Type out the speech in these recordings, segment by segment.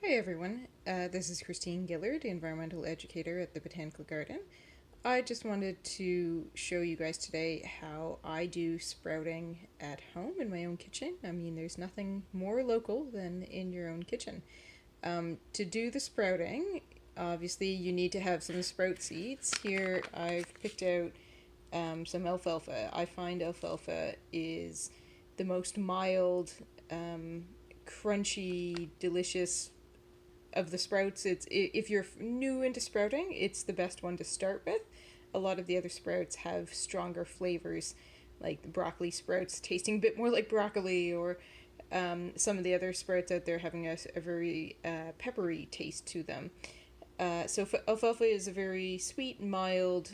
Hi everyone, this is Christine Gillard, environmental educator at the Botanical Garden. I just wanted to show you guys today how I do sprouting at home in my own kitchen. I mean, there's nothing more local than in your own kitchen. To do the sprouting, obviously you need to have some sprout seeds. Here I've picked out some alfalfa. I find alfalfa is the most mild, crunchy, delicious of the sprouts. It's if you're new into sprouting, it's the best one to start with. A lot of the other sprouts have stronger flavors, like the broccoli sprouts tasting a bit more like broccoli, or some of the other sprouts out there having a very peppery taste to them. So alfalfa is a very sweet, mild,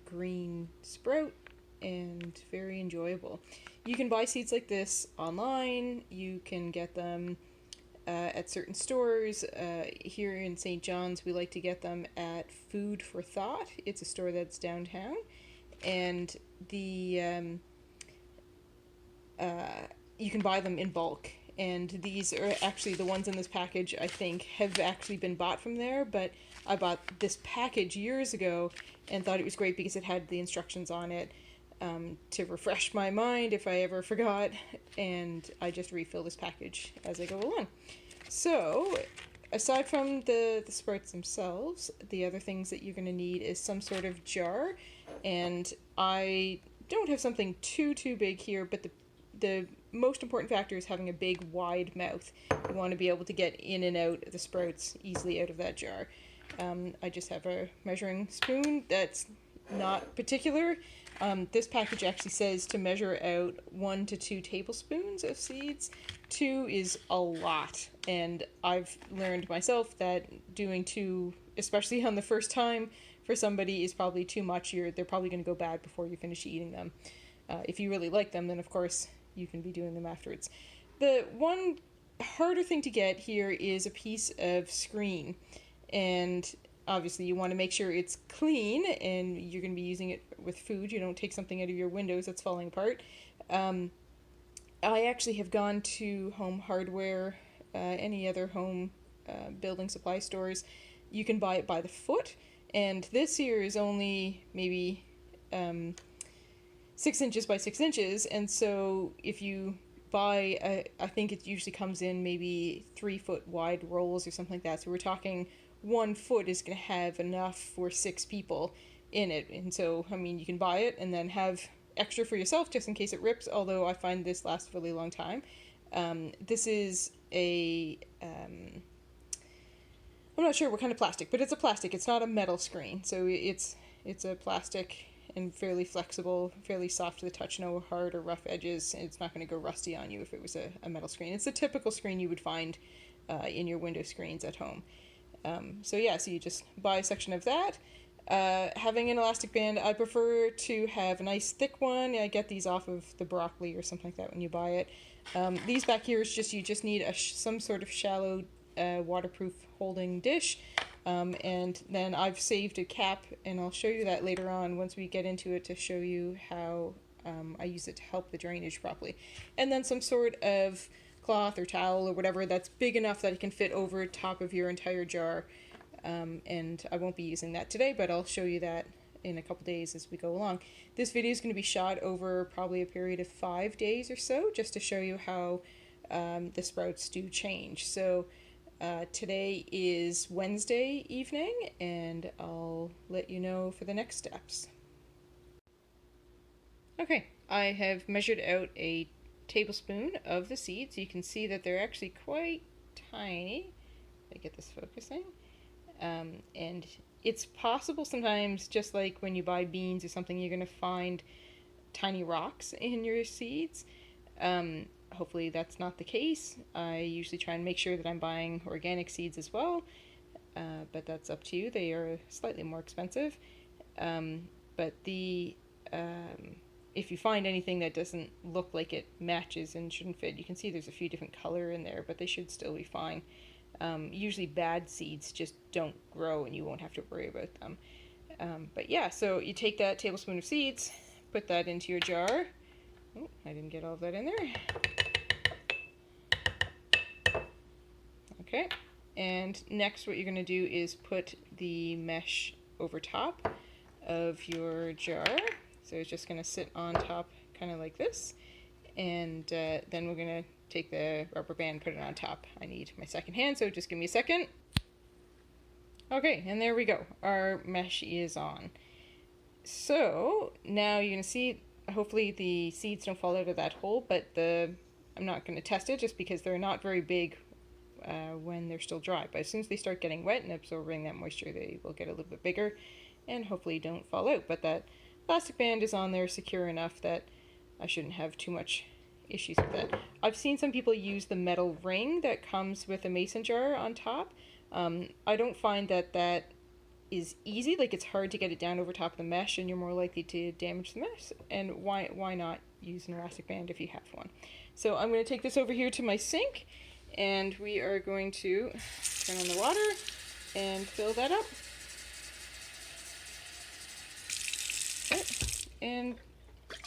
green sprout and very enjoyable. You can buy seeds like this online. You can get them at certain stores. Here in St. John's, we like to get them at Food for Thought. It's a store that's downtown, and you can buy them in bulk. And these are actually the ones in this package, I think, have actually been bought from there, but I bought this package years ago and thought it was great because it had the instructions on it to refresh my mind if I ever forgot, and I just refill this package as I go along. So, aside from the sprouts themselves, the other things that you're going to need is some sort of jar, and I don't have something too big here, but the most important factor is having a big, wide mouth. You want to be able to get in and out the sprouts easily out of that jar. I just have a measuring spoon that's not particular. This package actually says to measure out 1 to 2 tablespoons of seeds. 2 is a lot, and I've learned myself that doing 2, especially on the first time for somebody, is probably too much. They're probably going to go bad before you finish eating them. If you really like them, then of course you can be doing them afterwards. The one harder thing to get here is a piece of screen, and obviously you want to make sure it's clean, and you're going to be using it with food. You don't take something out of your windows that's falling apart. I actually have gone to Home Hardware, any other home building supply stores. You can buy it by the foot, and this here is only maybe 6 inches by 6 inches, and so if you buy, I think it usually comes in maybe 3-foot wide rolls or something like that, so we're talking 1 foot is going to have enough for 6 people in it. And so, I mean, you can buy it and then have extra for yourself just in case it rips, although I find this lasts a really long time. This is I'm not sure what kind of plastic, but it's a plastic. It's not a metal screen, so it's a plastic and fairly flexible, fairly soft to the touch, no hard or rough edges. It's not going to go rusty on you if it was a metal screen. It's a typical screen you would find in your window screens at home. So you just buy a section of that. Having an elastic band, I prefer to have a nice thick one. I get these off of the broccoli or something like that when you buy it. These back here is you just need some sort of shallow waterproof holding dish. And then I've saved a cap, and I'll show you that later on once we get into it, to show you how I use it to help the drainage properly. And then some sort of cloth or towel or whatever that's big enough that it can fit over top of your entire jar. And I won't be using that today, but I'll show you that in a couple days as we go along. This video is going to be shot over probably a period of 5 days or so, just to show you how the sprouts do change. So today is Wednesday evening, and I'll let you know for the next steps. Okay, I have measured out a tablespoon of the seeds. You can see that they're actually quite tiny. If I get this focusing. And it's possible sometimes, just like when you buy beans or something, you're going to find tiny rocks in your seeds. Hopefully that's not the case. I usually try and make sure that I'm buying organic seeds as well, but that's up to you. They are slightly more expensive. But if you find anything that doesn't look like it matches and shouldn't fit, you can see there's a few different color in there, but they should still be fine. Usually bad seeds just don't grow and you won't have to worry about them. But yeah, so you take that tablespoon of seeds, put that into your jar. Oh, I didn't get all of that in there. Okay, and next what you're going to do is put the mesh over top of your jar. So it's just going to sit on top kind of like this, and then we're going to take the rubber band, put it on top. I need my second hand, so just give me a second. Okay, and there we go. Our mesh is on. So now you're going to see, hopefully the seeds don't fall out of that hole, but I'm not going to test it just because they're not very big when they're still dry. But as soon as they start getting wet and absorbing that moisture, they will get a little bit bigger and hopefully don't fall out. But that plastic band is on there secure enough that I shouldn't have too much issues with that. I've seen some people use the metal ring that comes with a mason jar on top. I don't find that is easy. Like, it's hard to get it down over top of the mesh, and you're more likely to damage the mesh. And why not use an elastic band if you have one? So I'm going to take this over here to my sink, and we are going to turn on the water and fill that up. Okay. And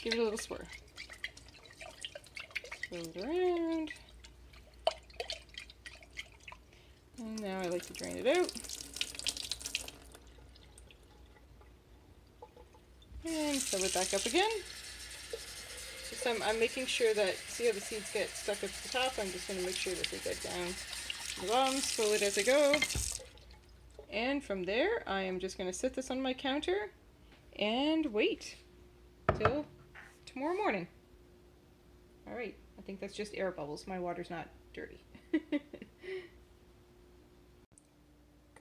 give it a little swirl. Swirl it around. And now I like to drain it out. And fill it back up again. This time I'm making sure that, see how the seeds get stuck at the top? I'm just going to make sure that they get down to the bottom, swirl it as I go. And from there, I am just going to set this on my counter and wait till tomorrow morning. Alright, I think that's just air bubbles. My water's not dirty. Good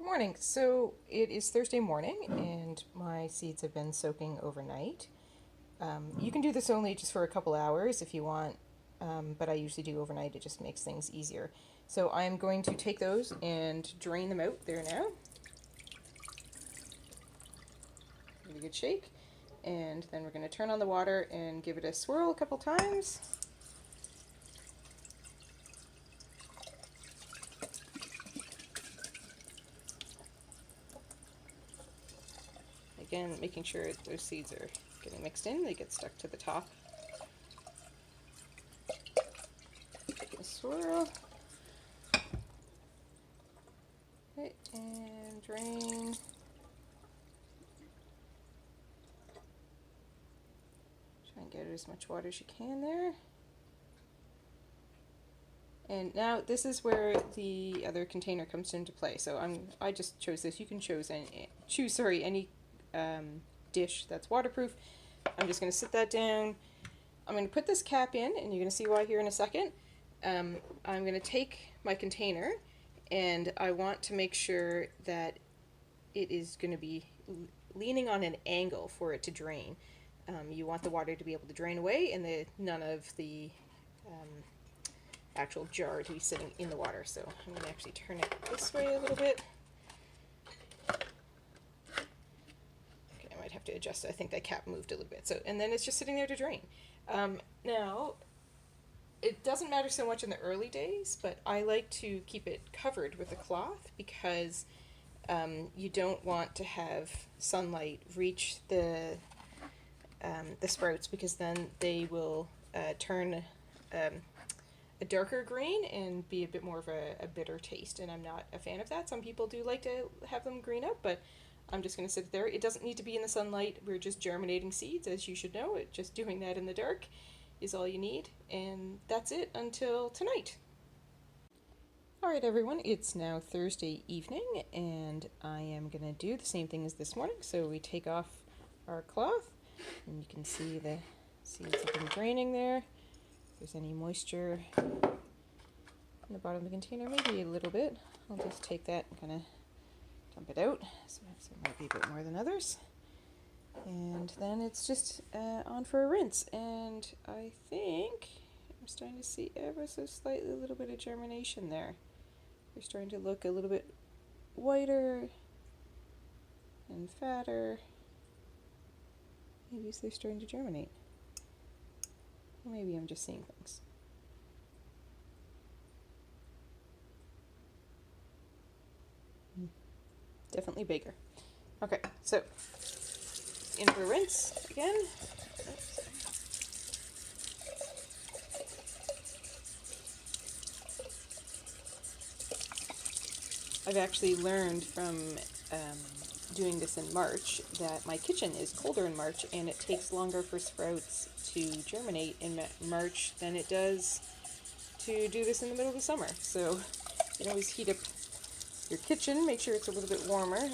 morning. So it is Thursday morning and my seeds have been soaking overnight. You can do this only just for a couple hours if you want, but I usually do overnight. It just makes things easier. So I'm going to take those and drain them out there now. Give it a good shake. And then we're going to turn on the water and give it a swirl a couple times. Again, making sure those seeds are getting mixed in, they get stuck to the top. Give it a swirl. Okay, and drain. Try and get as much water as you can there. And now this is where the other container comes into play. So I just chose this. You can choose any dish that's waterproof. I'm just going to sit that down. I'm going to put this cap in, and you're going to see why here in a second. I'm going to take my container, and I want to make sure that it is going to be leaning on an angle for it to drain. You want the water to be able to drain away, and none of the actual jar to be sitting in the water. So I'm going to actually turn it this way a little bit. Have to adjust it. I think that cap moved a little bit. So, and then it's just sitting there to drain. Now, it doesn't matter so much in the early days, but I like to keep it covered with a cloth because you don't want to have sunlight reach the sprouts, because then they will turn a darker green and be a bit more of a bitter taste, and I'm not a fan of that. Some people do like to have them green up, but I'm just going to sit there. It doesn't need to be in the sunlight. We're just germinating seeds, as you should know. Just doing that in the dark is all you need. And that's it until tonight. Alright everyone, it's now Thursday evening, and I am going to do the same thing as this morning. So we take off our cloth, and you can see the seeds have been draining there. If there's any moisture in the bottom of the container, maybe a little bit, I'll just take that and kind of dump it out. So it might be a bit more than others. And then it's just on for a rinse. And I think I'm starting to see ever so slightly a little bit of germination there. They're starting to look a little bit whiter and fatter. Maybe they're starting to germinate. Or maybe I'm just seeing things. Definitely bigger. Okay, so in for a rinse again. Oops. I've actually learned from doing this in March that my kitchen is colder in March, and it takes longer for sprouts to germinate in March than it does to do this in the middle of the summer. So you can always heat up your kitchen, make sure it's a little bit warmer.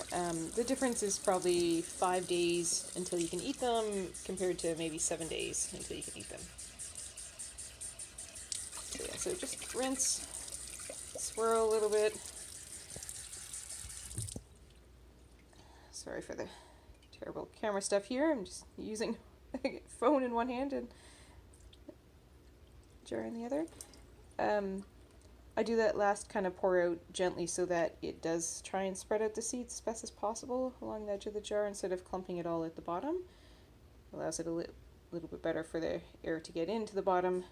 The difference is probably 5 days until you can eat them compared to maybe 7 days until you can eat them. So yeah, so just rinse, swirl a little bit. Sorry for the terrible camera stuff here. I'm just using a phone in one hand and jar in the other. I do that last kind of pour out gently so that it does try and spread out the seeds as best as possible along the edge of the jar instead of clumping it all at the bottom. Allows it a little bit better for the air to get into the bottom.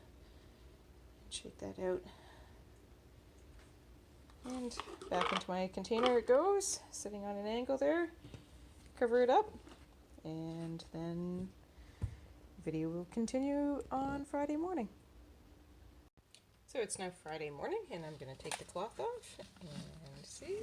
Shake that out. And back into my container it goes, sitting on an angle there. Cover it up, and then video will continue on Friday morning. So it's now Friday morning, and I'm going to take the cloth off and see.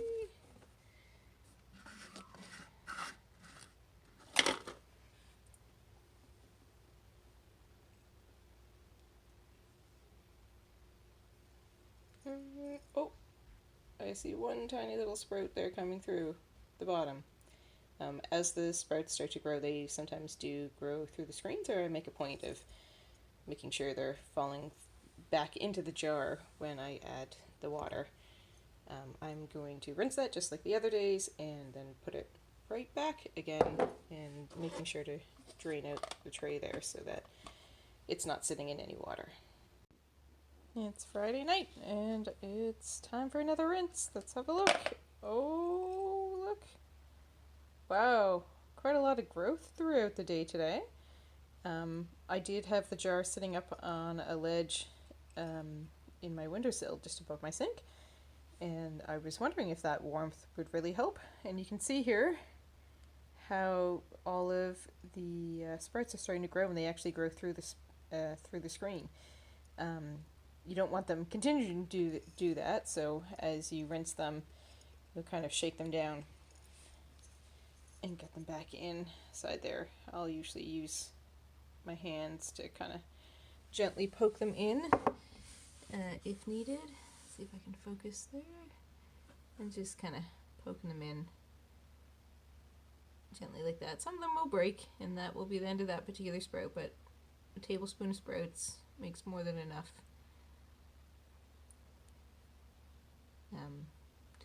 Oh, I see one tiny little sprout there coming through the bottom. As the sprouts start to grow, they sometimes do grow through the screen, so I make a point of making sure they're falling back into the jar when I add the water. I'm going to rinse that just like the other days and then put it right back again, and making sure to drain out the tray there so that it's not sitting in any water. It's Friday night and it's time for another rinse. Let's have a look. Oh, look. Wow, quite a lot of growth throughout the day today. I did have the jar sitting up on a ledge in my windowsill just above my sink, and I was wondering if that warmth would really help. And you can see here how all of the sprouts are starting to grow, and they actually grow through the screen. You don't want them continuing to do that, so as you rinse them, you'll kind of shake them down and get them back inside there. I'll usually use my hands to kind of gently poke them in if needed. See if I can focus there, and just kind of poking them in gently like that. Some of them will break, and that will be the end of that particular sprout, but a tablespoon of sprouts makes more than enough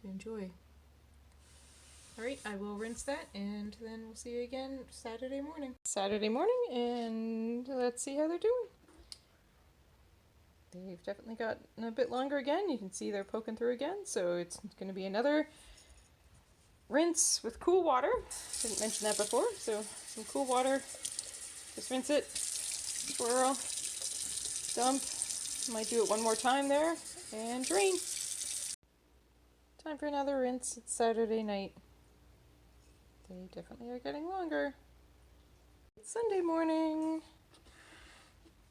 to enjoy. Alright, I will rinse that, and then we'll see you again Saturday morning. And let's see how they're doing. They've definitely gotten a bit longer again. You can see they're poking through again, so it's going to be another rinse with cool water. Didn't mention that before, so some cool water. Just rinse it, swirl, dump. Might do it one more time there, and drain. Time for another rinse. It's Saturday night. They definitely are getting longer. It's Sunday morning.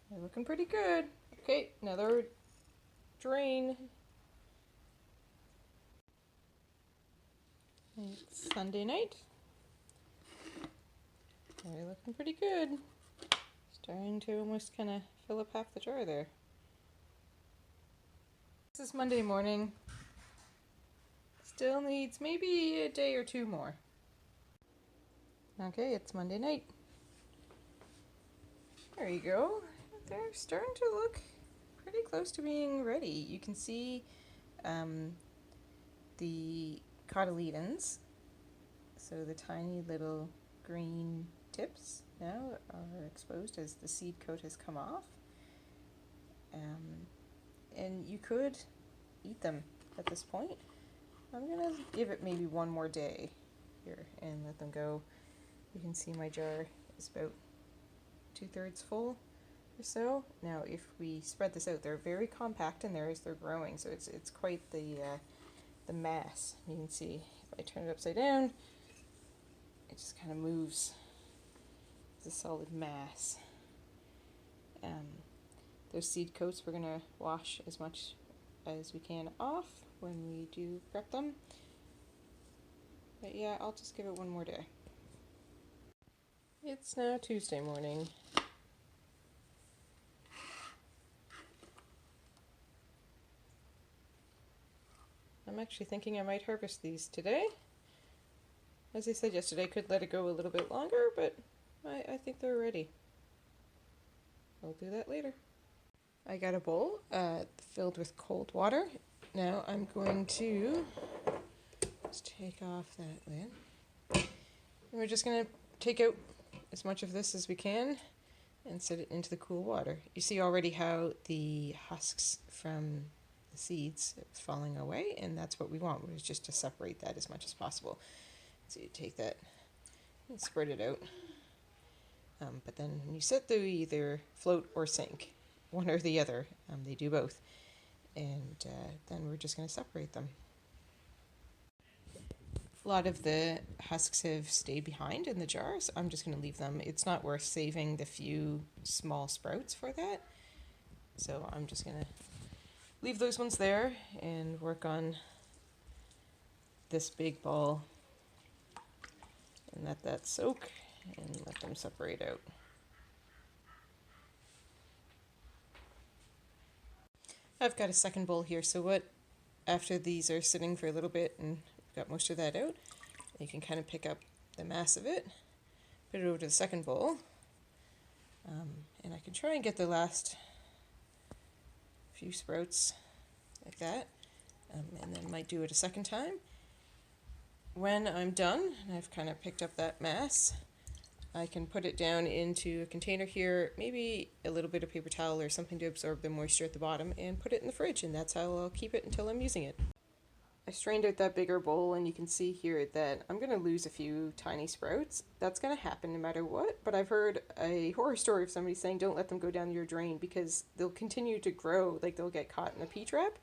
They're looking pretty good. Okay, another drain. It's Sunday night. They're looking pretty good. Starting to almost kind of fill up half the jar there. This is Monday morning. Still needs maybe a day or two more. Okay, it's Monday night. There you go. They're starting to look pretty close to being ready. You can see the cotyledons, so the tiny little green tips now are exposed as the seed coat has come off. And you could eat them at this point. I'm going to give it maybe one more day here and let them go. You can see my jar is about 2/3 full or so. Now if we spread this out, they're very compact in there as they're growing, so it's quite the mass. You can see if I turn it upside down, it just kind of moves. It's a solid mass. Those seed coats we're going to wash as much as we can off when we do prep them. But yeah, I'll just give it one more day. It's now Tuesday morning. I'm actually thinking I might harvest these today. As I said yesterday, I could let it go a little bit longer, but I think they're ready. I'll do that later. I got a bowl filled with cold water. Now I'm going to just take off that lid. And we're just going to take out as much of this as we can and set it into the cool water. You see already how the husks from the seeds are falling away, and that's what we want, is just to separate that as much as possible. So you take that and spread it out. But then when you set, they either float or sink, one or the other. They do both. And then we're just going to separate them. A lot of the husks have stayed behind in the jar, so I'm just going to leave them. It's not worth saving the few small sprouts for that. So I'm just going to leave those ones there and work on this big ball and let that soak and let them separate out. I've got a second bowl here, so after these are sitting for a little bit and got most of that out, you can kind of pick up the mass of it, put it over to the second bowl, and I can try and get the last few sprouts like that, and then might do it a second time. When I'm done, and I've kind of picked up that mass, I can put it down into a container here, maybe a little bit of paper towel or something to absorb the moisture at the bottom, and put it in the fridge, and that's how I'll keep it until I'm using it. I strained out that bigger bowl, and you can see here that I'm going to lose a few tiny sprouts. That's going to happen no matter what, but I've heard a horror story of somebody saying don't let them go down your drain because they'll continue to grow, like they'll get caught in a P-trap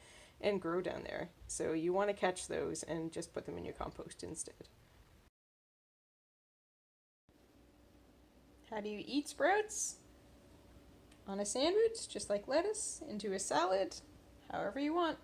and grow down there. So you want to catch those and just put them in your compost instead. How do you eat sprouts? On a sandwich, just like lettuce, into a salad, however you want.